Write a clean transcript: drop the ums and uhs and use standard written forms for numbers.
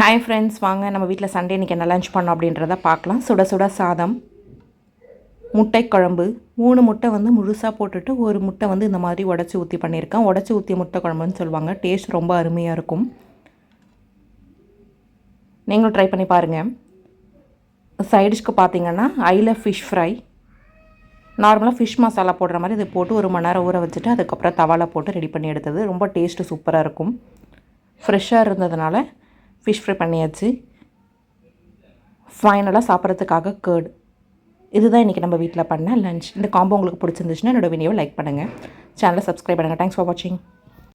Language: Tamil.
ஹாய் ஃப்ரெண்ட்ஸ், வாங்க நம்ம வீட்டில் சண்டே இன்றைக்கி என்ன லஞ்ச் பண்ணோம் அப்படின்றத பார்க்கலாம். சுட சுட சாதம், முட்டை குழம்பு, 3 முட்டை வந்து முழுசாக போட்டுட்டு ஒரு முட்டை வந்து இந்த மாதிரி உடச்சி ஊற்றி பண்ணியிருக்கேன். உடச்சி ஊற்றிய முட்டை குழம்புன்னு சொல்லுவாங்க. டேஸ்ட் ரொம்ப அருமையாக இருக்கும். நீங்களும் ட்ரை பண்ணி பாருங்கள். சைடிஷ்க்கு பார்த்தீங்கன்னா ஃபிஷ் ஃப்ரை. நார்மலாக ஃபிஷ் மசாலா போடுற மாதிரி இதை போட்டு 1 மணி நேரம் ஊற வச்சுட்டு அதுக்கப்புறம் தவாவில் போட்டு ரெடி பண்ணி எடுத்தது. ரொம்ப டேஸ்ட்டு சூப்பராக இருக்கும். ஃப்ரெஷ்ஷாக இருந்ததுனால ஃபிஷ் ஃப்ரை பண்ணியாச்சு. ஃபைனலாக சாப்பிட்றதுக்காக கேர்டு. இதுதான் இன்றைக்கி நம்ம வீட்டில் பண்ண லஞ்ச். இந்த காம்போ உங்களுக்கு பிடிச்சிருந்துச்சுன்னா என்னோடய வீடியோவை லைக் பண்ணுங்கள், சேனலை சப்ஸ்கிரைப் பண்ணுங்கள். தேங்க்ஸ் ஃபார் வாட்சிங்.